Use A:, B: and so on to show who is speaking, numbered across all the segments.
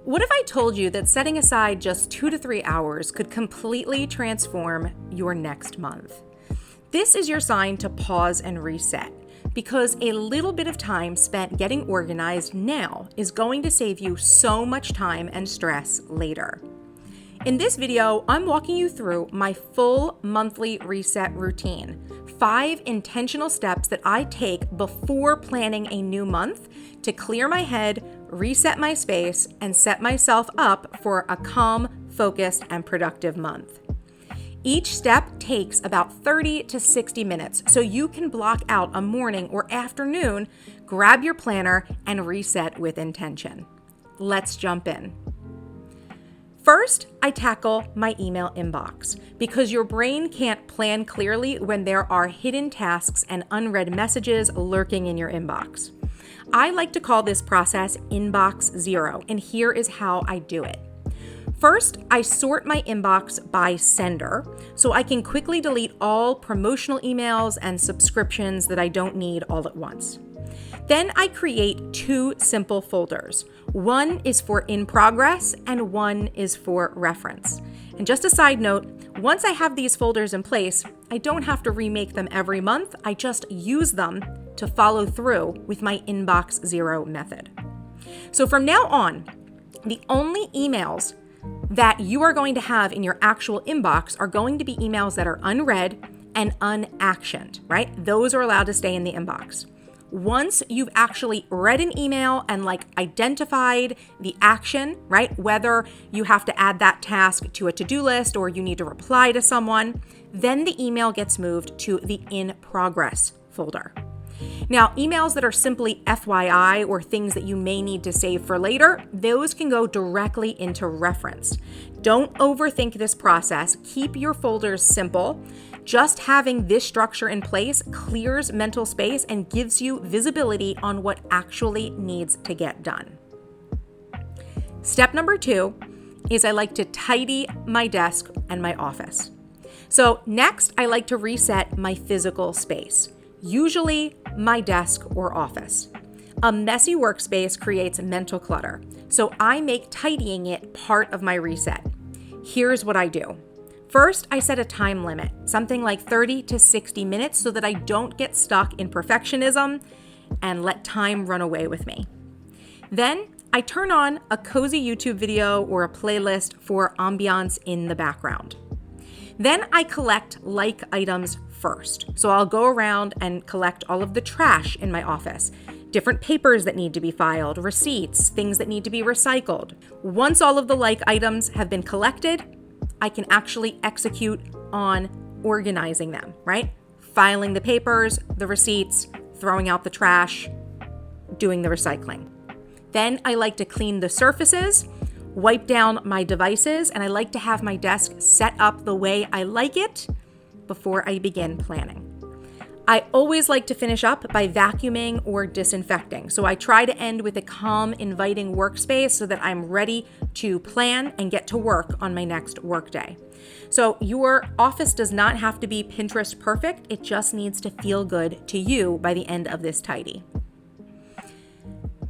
A: What if I told you that setting aside just 2 to 3 hours could completely transform your next month? This is your sign to pause and reset, because a little bit of time spent getting organized now is going to save you so much time and stress later. In this video, I'm walking you through my full monthly reset routine, 5 intentional steps that I take before planning a new month to clear my head, reset my space, and set myself up for a calm, focused, and productive month. Each step takes about 30 to 60 minutes, so you can block out a morning or afternoon, grab your planner, and reset with intention. Let's jump in. First, I tackle my email inbox because your brain can't plan clearly when there are hidden tasks and unread messages lurking in your inbox. I like to call this process inbox zero, and here is how I do it. First, I sort my inbox by sender so I can quickly delete all promotional emails and subscriptions that I don't need all at once. Then I create 2 simple folders. One is for in progress and one is for reference. And just a side note, once I have these folders in place, I don't have to remake them every month. I just use them to follow through with my inbox zero method. So from now on, the only emails that you are going to have in your actual inbox are going to be emails that are unread and unactioned, right? Those are allowed to stay in the inbox. Once you've actually read an email and identified the action, right? Whether you have to add that task to a to-do list or you need to reply to someone, then the email gets moved to the in progress folder. Now, emails that are simply FYI or things that you may need to save for later, those can go directly into reference. Don't overthink this process. Keep your folders simple. Just having this structure in place clears mental space and gives you visibility on what actually needs to get done. Step number 2 is I like to tidy my desk and my office. So next, I like to reset my physical space, usually my desk or office. A messy workspace creates mental clutter, so I make tidying it part of my reset. Here's what I do. First, I set a time limit, something like 30 to 60 minutes, so that I don't get stuck in perfectionism and let time run away with me. Then, I turn on a cozy YouTube video or a playlist for ambiance in the background. Then I collect like items first. So I'll go around and collect all of the trash in my office, different papers that need to be filed, receipts, things that need to be recycled. Once all of the like items have been collected, I can actually execute on organizing them, right? Filing the papers, the receipts, throwing out the trash, doing the recycling. Then I like to clean the surfaces, wipe down my devices, and I like to have my desk set up the way I like it before I begin planning. I always like to finish up by vacuuming or disinfecting. So I try to end with a calm, inviting workspace so that I'm ready to plan and get to work on my next workday. So your office does not have to be Pinterest perfect. It just needs to feel good to you by the end of this tidy.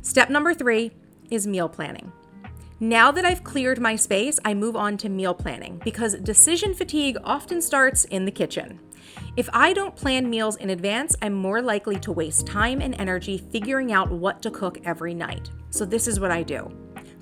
A: Step number 3 is meal planning. Now that I've cleared my space, I move on to meal planning because decision fatigue often starts in the kitchen. If I don't plan meals in advance, I'm more likely to waste time and energy figuring out what to cook every night. So this is what I do.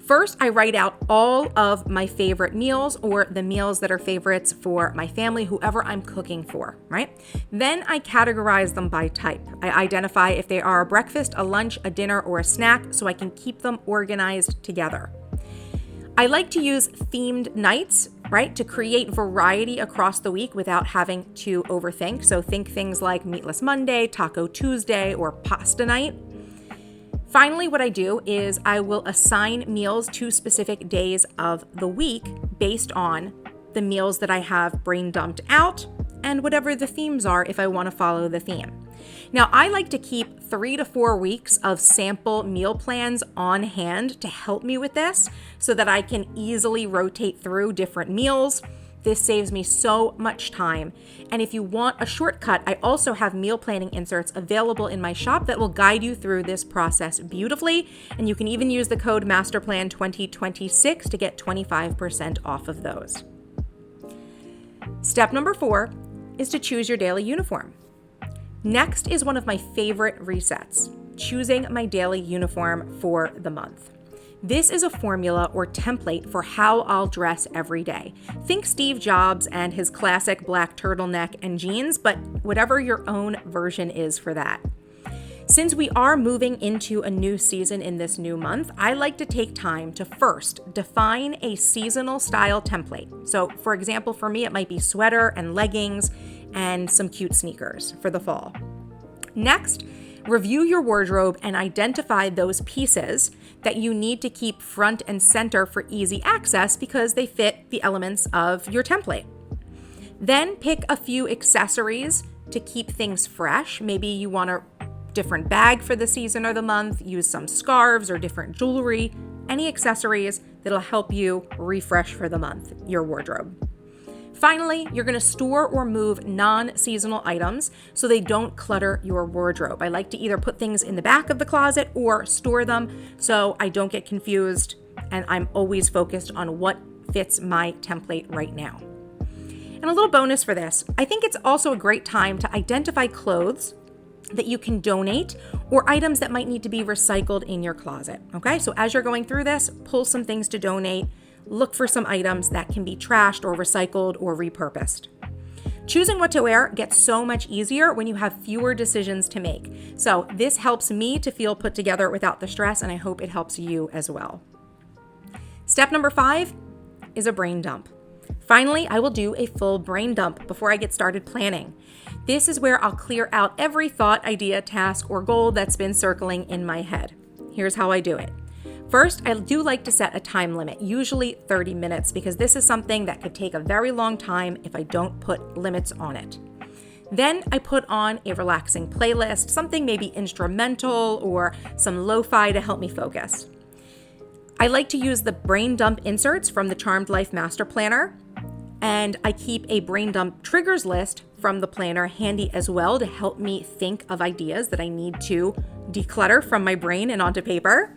A: First, I write out all of my favorite meals or the meals that are favorites for my family, whoever I'm cooking for, right? Then I categorize them by type. I identify if they are a breakfast, a lunch, a dinner, or a snack so I can keep them organized together. I like to use themed nights, right, to create variety across the week without having to overthink. So think things like Meatless Monday, Taco Tuesday, or Pasta Night. Finally, what I do is I will assign meals to specific days of the week based on the meals that I have brain dumped out and whatever the themes are if I want to follow the theme. Now, I like to keep 3 to 4 weeks of sample meal plans on hand to help me with this so that I can easily rotate through different meals This saves me so much time. And if you want a shortcut, I also have meal planning inserts available in my shop that will guide you through this process beautifully. And you can even use the code MASTERPLAN2026 to get 25% off of those. Step number 4 is to choose your daily uniform. Next is one of my favorite resets, choosing my daily uniform for the month. This is a formula or template for how I'll dress every day. Think Steve Jobs and his classic black turtleneck and jeans, but whatever your own version is for that. Since we are moving into a new season in this new month, I like to take time to first define a seasonal style template. So for example, for me, it might be sweater and leggings and some cute sneakers for the fall. Next, review your wardrobe and identify those pieces that you need to keep front and center for easy access because they fit the elements of your template. Then pick a few accessories to keep things fresh. Maybe you want a different bag for the season or the month, use some scarves or different jewelry, any accessories that'll help you refresh for the month, your wardrobe. Finally, you're going to store or move non-seasonal items so they don't clutter your wardrobe. I like to either put things in the back of the closet or store them so I don't get confused and I'm always focused on what fits my template right now. And a little bonus for this, I think it's also a great time to identify clothes that you can donate or items that might need to be recycled in your closet. Okay, so as you're going through this, pull some things to donate. Look for some items that can be trashed or recycled or repurposed. Choosing what to wear gets so much easier when you have fewer decisions to make. So this helps me to feel put together without the stress, and I hope it helps you as well. Step number 5 is a brain dump. Finally, I will do a full brain dump before I get started planning. This is where I'll clear out every thought, idea, task, or goal that's been circling in my head. Here's how I do it. First, I do like to set a time limit, usually 30 minutes, because this is something that could take a very long time if I don't put limits on it. Then I put on a relaxing playlist, something maybe instrumental or some lo-fi to help me focus. I like to use the brain dump inserts from the Charmed Life Master Planner, and I keep a brain dump triggers list from the planner handy as well to help me think of ideas that I need to declutter from my brain and onto paper.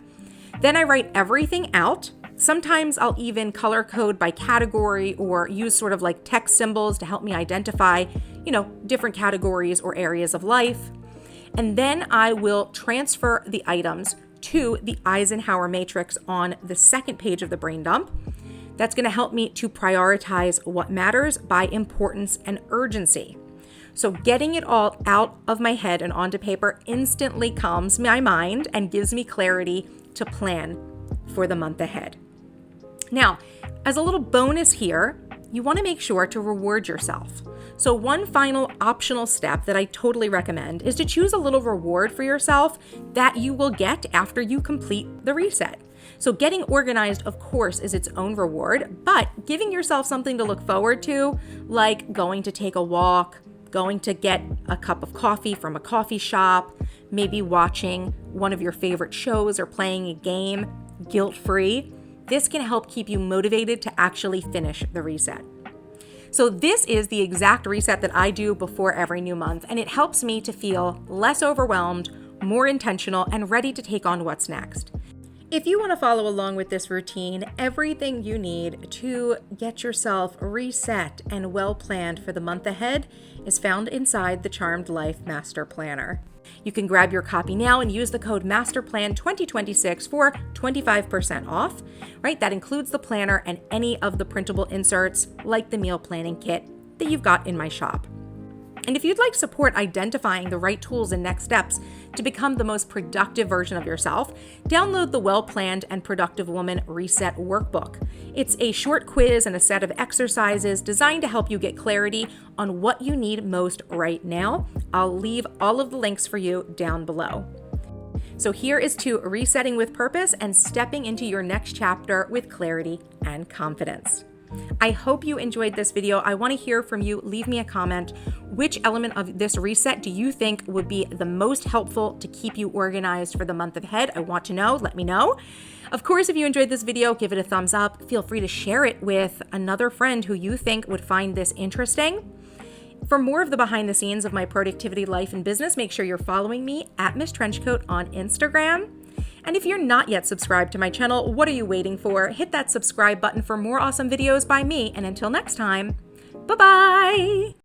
A: Then I write everything out. Sometimes I'll even color code by category or use sort of like text symbols to help me identify, different categories or areas of life. And then I will transfer the items to the Eisenhower matrix on the second page of the brain dump. That's going to help me to prioritize what matters by importance and urgency. So getting it all out of my head and onto paper instantly calms my mind and gives me clarity to plan for the month ahead. Now, as a little bonus here, you want to make sure to reward yourself. So one final optional step that I totally recommend is to choose a little reward for yourself that you will get after you complete the reset. So getting organized, of course, is its own reward, but giving yourself something to look forward to, like going to take a walk, going to get a cup of coffee from a coffee shop, maybe watching one of your favorite shows or playing a game guilt-free. This can help keep you motivated to actually finish the reset. So this is the exact reset that I do before every new month, and it helps me to feel less overwhelmed, more intentional, and ready to take on what's next. If you want to follow along with this routine, everything you need to get yourself reset and well planned for the month ahead is found inside the Charmed Life Master Planner. You can grab your copy now and use the code MASTERPLAN2026 for 25% off, right? That includes the planner and any of the printable inserts like the meal planning kit that you've got in my shop. And if you'd like support identifying the right tools and next steps to become the most productive version of yourself, download the Well-Planned and Productive Woman Reset Workbook. It's a short quiz and a set of exercises designed to help you get clarity on what you need most right now. I'll leave all of the links for you down below. So here is to resetting with purpose and stepping into your next chapter with clarity and confidence. I hope you enjoyed this video. I want to hear from you. Leave me a comment. Which element of this reset do you think would be the most helpful to keep you organized for the month ahead? I want to know. Let me know. Of course, if you enjoyed this video, give it a thumbs up. Feel free to share it with another friend who you think would find this interesting. For more of the behind the scenes of my productivity life and business, make sure you're following me at MissTrenchcoat on Instagram. And if you're not yet subscribed to my channel, what are you waiting for? Hit that subscribe button for more awesome videos by me. And until next time, bye-bye.